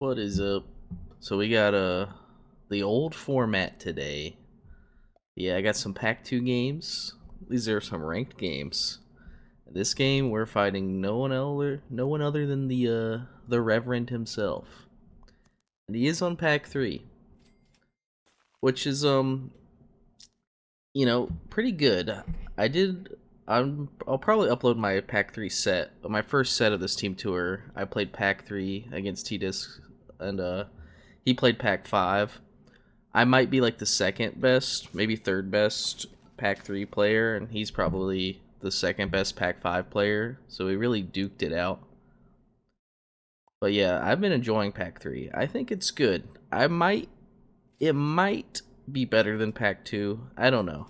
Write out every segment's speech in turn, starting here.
What is up? So we got the old format today. Yeah, I got some Pack 2 games. These are some ranked games. In this game we're fighting no one other than the Reverend himself. And he is on Pack 3, which is pretty good. I'll probably upload my Pack 3 set. My first set of this team tour, I played Pack 3 against T-Disc, and he played Pack 5. I might be like the second best, maybe third best Pack 3 player, and he's probably the second best Pack 5 player, so we really duked it out. But yeah, I've been enjoying Pack 3. I think it's good. It might be better than Pack 2. I don't know.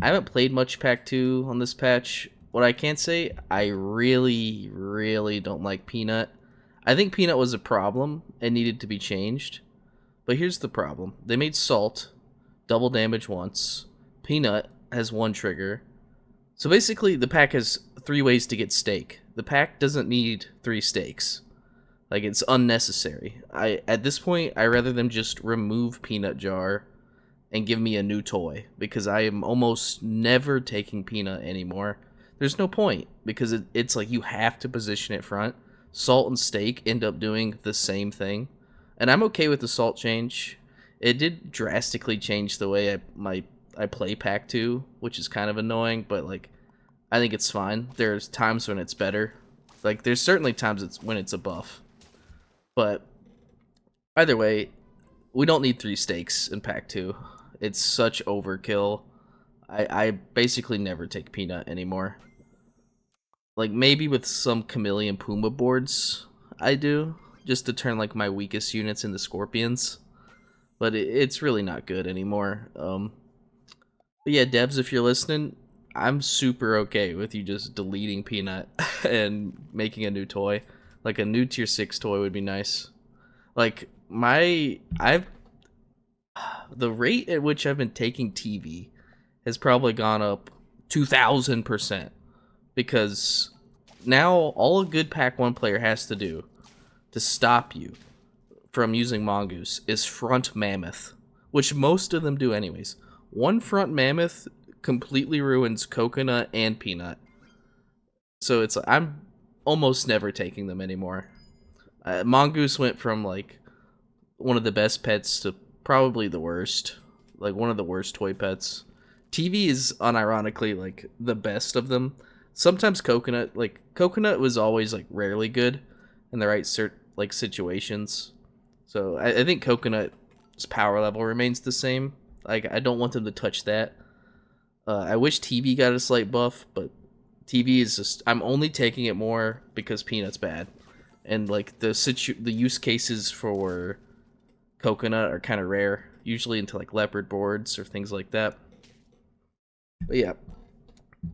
I haven't played much Pack 2 on this patch. What I can say, I really, really don't like Peanut. I think Peanut was a problem and needed to be changed. But here's the problem. They made Salt double damage once. Peanut has one trigger. So basically, the pack has 3 ways to get steak. The pack doesn't need 3 steaks. Like, it's unnecessary. At this point, I rather them just remove Peanut Jar and give me a new toy, because I am almost never taking Peanut anymore. There's no point, because it's like you have to position it front. Salt and Steak end up doing the same thing. And I'm okay with the Salt change. It did drastically change the way I play Pack 2, which is kind of annoying, but like I think it's fine. There's times when it's better. Like there's certainly times when it's a buff. But either way, we don't need 3 steaks in Pack 2. It's such overkill. I basically never take Peanut anymore. Like, maybe with some Chameleon Puma boards, I do, just to turn, like, my weakest units into Scorpions. But it's really not good anymore. But yeah, devs, if you're listening, I'm super okay with you just deleting Peanut and making a new toy. Like, a new Tier 6 toy would be nice. Like, the rate at which I've been taking TV has probably gone up 2,000%, because now all a good Pack 1 player has to do to stop you from using Mongoose is front Mammoth, which most of them do anyways. One front Mammoth completely ruins Coconut and Peanut. So I'm almost never taking them anymore. Mongoose went from like one of the best pets to probably the worst. Like one of the worst toy pets. TV is unironically like the best of them. Sometimes Coconut was always like rarely good in the right situations. So I think Coconut's power level remains the same. Like I don't want them to touch that. I wish TV got a slight buff, but TV is just I'm only taking it more because Peanut's bad, and like the use cases for Coconut are kind of rare, usually into like leopard boards or things like that. But yeah,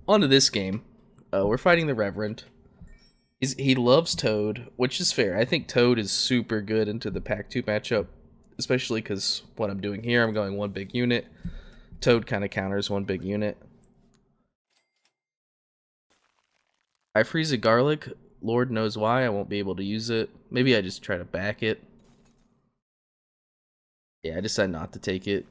on to this game. We're fighting the Reverend. He loves Toad, which is fair. I think Toad is super good into the Pack 2 matchup, especially because what I'm doing here, I'm going one big unit. Toad kind of counters one big unit. I freeze a garlic. Lord knows why. I won't be able to use it. Maybe I just try to back it. Yeah, I decide not to take it.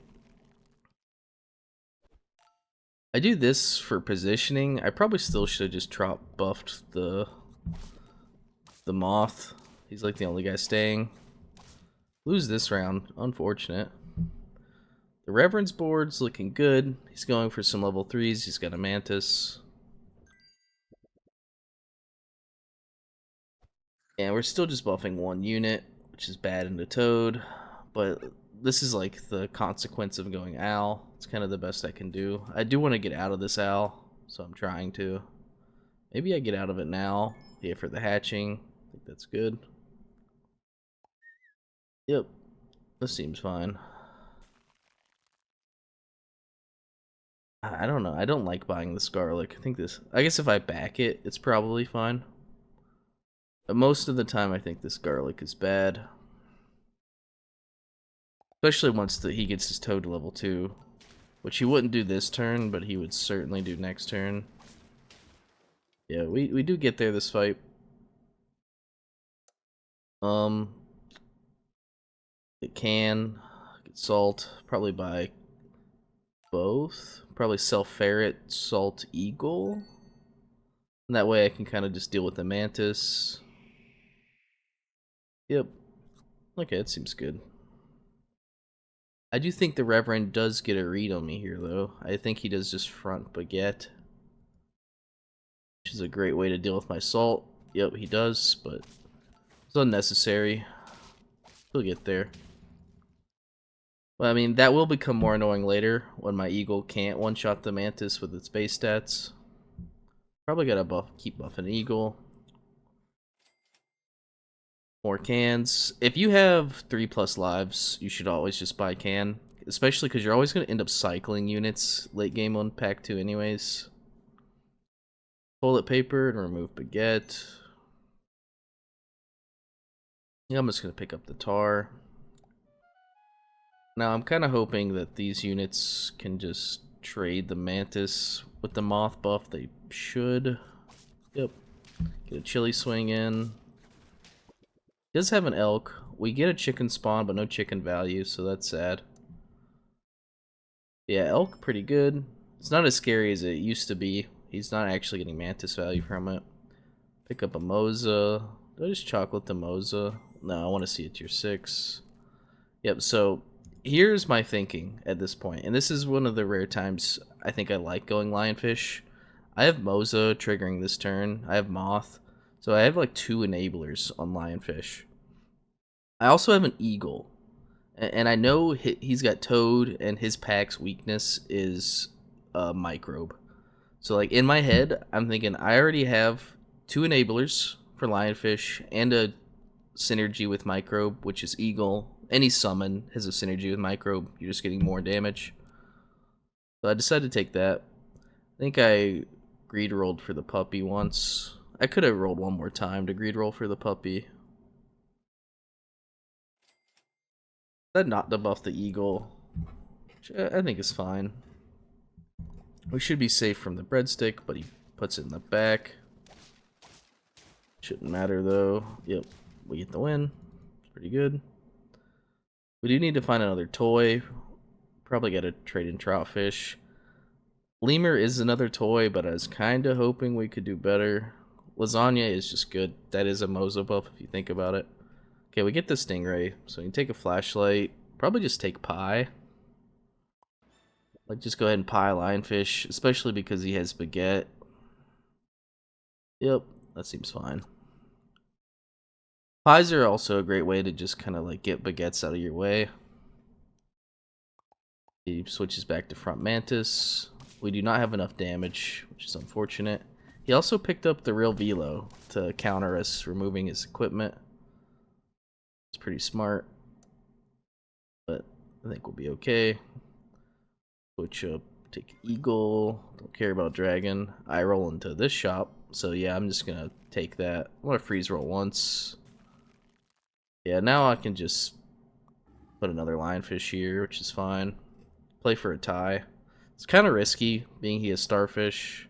I do this for positioning. I probably still should have just buffed the Moth. He's like the only guy staying. Lose this round. Unfortunate. The Reverend's board's looking good. He's going for some level 3s. He's got a Mantis. And we're still just buffing one unit, which is bad into Toad. But this is like the consequence of going Owl. It's kind of the best I can do. I do want to get out of this Owl, so I'm trying to. Maybe I get out of it now. Yeah, for the hatching. I think that's good. Yep. This seems fine. I don't know. I don't like buying this garlic. I guess if I back it, it's probably fine. But most of the time, I think this garlic is bad. Especially once he gets his Toad to level 2. Which he wouldn't do this turn, but he would certainly do next turn. Yeah, we do get there this fight. Get can, get salt, probably buy both. Probably sell ferret, salt, eagle. And that way I can kind of just deal with the mantis. Yep. Okay, that seems good. I do think the Reverend does get a read on me here, though. I think he does just front baguette, which is a great way to deal with my salt. Yep, he does, but it's unnecessary. He'll get there. Well, I mean, that will become more annoying later when my eagle can't one-shot the mantis with its base stats. Probably gotta keep buffing eagle. More cans. If you have 3+ lives, you should always just buy can. Especially because you're always going to end up cycling units late game on pack 2 anyways. Toilet paper and remove baguette. Yeah, I'm just going to pick up the tar. Now I'm kind of hoping that these units can just trade the mantis with the moth buff. They should. Yep. Get a chili swing in. He does have an elk. We get a chicken spawn, but no chicken value, so that's sad. Yeah, elk pretty good. It's not as scary as it used to be. He's not actually getting mantis value from it. Pick up a Moza. Do I just chocolate the Moza? No, I want to see a tier 6. Yep, so here's my thinking at this point. And this is one of the rare times I think I like going Lionfish. I have Moza triggering this turn. I have Moth. So I have like 2 enablers on Lionfish. I also have an Eagle. And I know he's got Toad, and his pack's weakness is Microbe. So, like, in my head, I'm thinking I already have 2 enablers for Lionfish and a synergy with Microbe, which is Eagle. Any summon has a synergy with Microbe. You're just getting more damage. So I decided to take that. I think I greed rolled for the puppy once. I could have rolled one more time to greed roll for the puppy. That not debuff the eagle, which I think is fine. We should be safe from the breadstick, but he puts it in the back. Shouldn't matter though. Yep, we get the win. Pretty good. We do need to find another toy. Probably got to trade in troutfish. Lemur is another toy, but I was kind of hoping we could do better. Lasagna is just good. That is a Moza buff if you think about it. Okay, we get the stingray, so we can take a flashlight. Probably just take pie. Like, just go ahead and pie Lionfish, especially because he has baguette. Yep, that seems fine. Pies are also a great way to just kind of like get baguettes out of your way. He switches back to front mantis. We do not have enough damage, which is unfortunate. He also picked up the real velo to counter us removing his equipment. It's pretty smart, but I think we'll be okay. Switch up, take eagle. Don't care about dragon. I roll into this shop, so yeah, I'm just gonna take that. I'm gonna freeze roll once. Yeah, now I can just put another lionfish here, which is fine. Play for a tie. It's kind of risky, being he has starfish.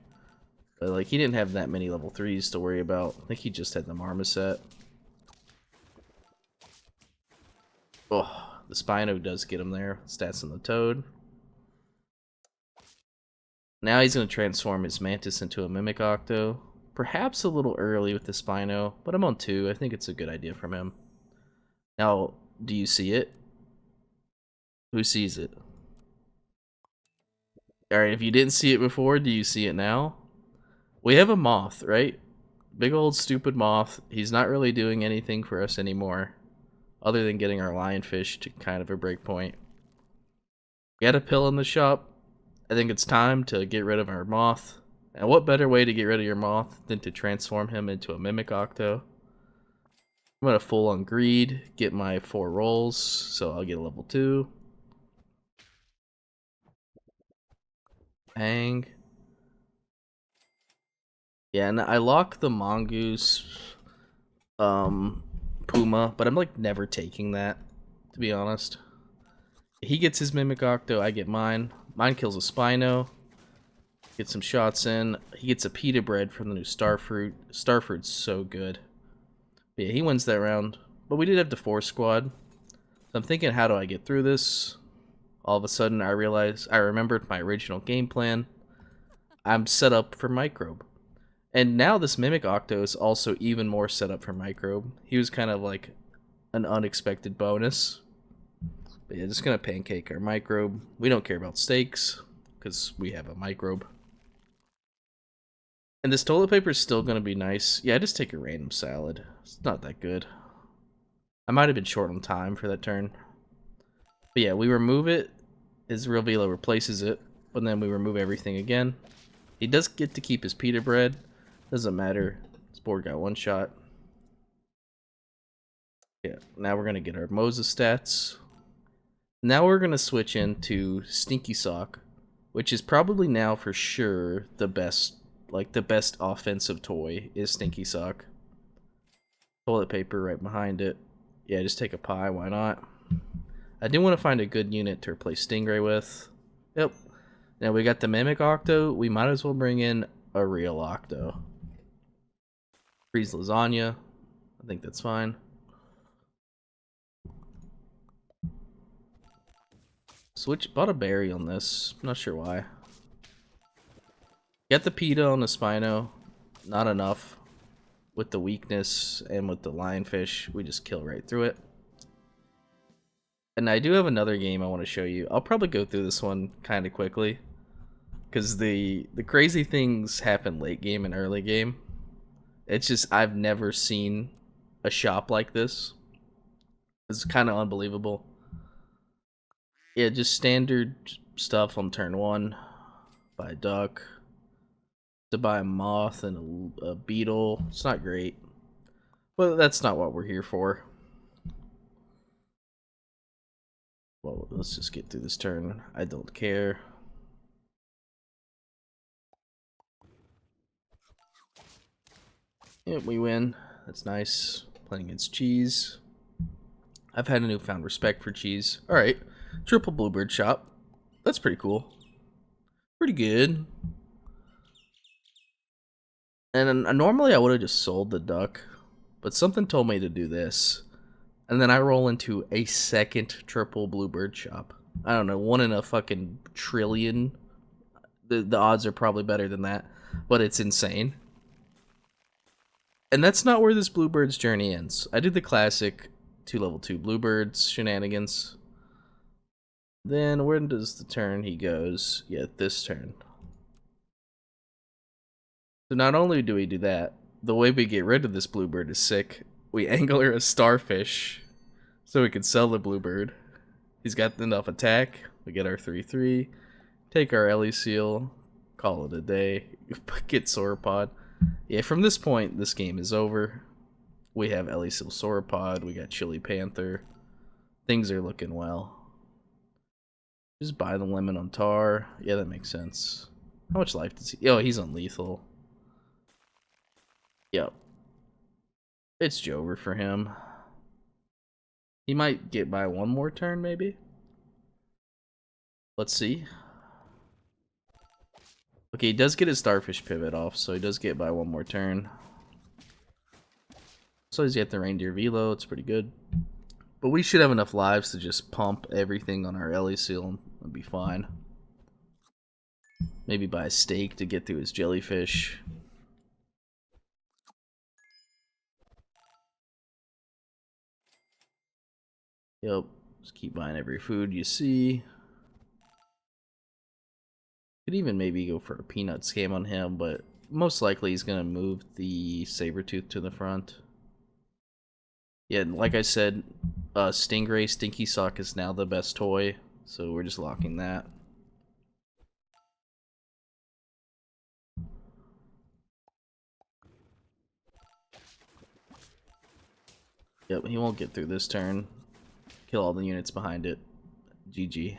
But like, he didn't have that many level 3s to worry about. I think he just had the marmoset. Oh, the Spino does get him there. Stats on the Toad. Now he's going to transform his Mantis into a Mimic Octo. Perhaps a little early with the Spino, but I'm on 2. I think it's a good idea from him. Now, do you see it? Who sees it? Alright, if you didn't see it before, do you see it now? We have a moth, right? Big old stupid moth. He's not really doing anything for us anymore, other than getting our lionfish to kind of a break point. We got a pill in the shop. I think it's time to get rid of our moth. And what better way to get rid of your moth than to transform him into a Mimic Octo? I'm going to full on greed, get my 4 rolls, so I'll get a level 2. Hang. Yeah, and I lock the mongoose Puma, but I'm like never taking that, to be honest. He gets his Mimic Octo, I get mine. Mine kills a Spino. Get some shots in. He gets a pita bread from the new Starfruit. Starfruit's so good. But yeah, he wins that round. But we did have the 4 squad. So I'm thinking, how do I get through this? All of a sudden, I realized I remembered my original game plan. I'm set up for Microbe. And now this Mimic Octo is also even more set up for Microbe. He was kind of like an unexpected bonus. But yeah, just gonna pancake our Microbe. We don't care about stakes, because we have a Microbe. And this toilet paper is still gonna be nice. Yeah, just take a random salad. It's not that good. I might have been short on time for that turn. But yeah, we remove it. His real velo replaces it. But then we remove everything again. He does get to keep his pita bread. Doesn't matter. This board got one shot. Yeah, now we're going to get our Moses stats. Now we're going to switch into Stinky Sock, which is probably now for sure the best, like the best offensive toy is Stinky Sock. Toilet paper right behind it. Yeah, just take a pie, why not? I do want to find a good unit to replace Stingray with. Yep. Now we got the Mimic Octo, we might as well bring in a real Octo. Freeze lasagna. I think that's fine. Bought a berry on this. Not sure why. Get the pita on the Spino. Not enough. With the weakness and with the lionfish, we just kill right through it. And I do have another game I want to show you. I'll probably go through this one kind of quickly. Because the crazy things happen late game and early game. It's just, I've never seen a shop like this. It's kind of unbelievable. Yeah, just standard stuff on turn 1. Buy a duck. To buy a moth and a beetle. It's not great. But that's not what we're here for. Well, let's just get through this turn. I don't care. Yeah, we win. That's nice. Playing against cheese. I've had a newfound respect for cheese. Alright. Triple Bluebird shop. That's pretty cool. Pretty good. And normally I would have just sold the duck. But something told me to do this. And then I roll into a second triple Bluebird shop. I don't know, 1 in a fucking trillion. The odds are probably better than that. But it's insane. And that's not where this Bluebird's journey ends. I did the classic 2 level 2 Bluebirds shenanigans. Then where does the turn he goes? Yeah, this turn. So not only do we do that, the way we get rid of this Bluebird is sick. We angler a starfish so we can sell the Bluebird. He's got enough attack. We get our 3/3. Take our Ellie Seal. Call it a day. Get Sauropod. Yeah, from this point, this game is over. We have Ellie Seal Sauropod. We got Chili Panther. Things are looking well. Just buy the lemon on tar. Yeah, that makes sense. How much life does he... Oh, he's unlethal. Yep. It's Jover for him. He might get by 1 more turn, maybe? Let's see. Okay, he does get his Starfish pivot off, so he does get by 1 more turn. So he's got the Reindeer Velo, it's pretty good. But we should have enough lives to just pump everything on our Ellie Seal and be fine. Maybe buy a steak to get through his jellyfish. Yep, just keep buying every food you see. Could even maybe go for a peanut scam on him, but most likely he's going to move the Sabertooth to the front. Yeah, like I said, Stingray Stinky Sock is now the best toy, so we're just locking that. Yep, he won't get through this turn. Kill all the units behind it. GG.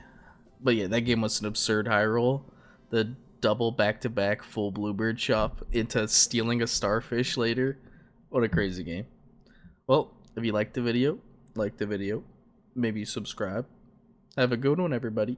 But yeah, that game was an absurd high roll. The double back-to-back full Bluebird shop into stealing a starfish later. What a crazy game. Well, if you liked the video, maybe subscribe. Have a good one, everybody.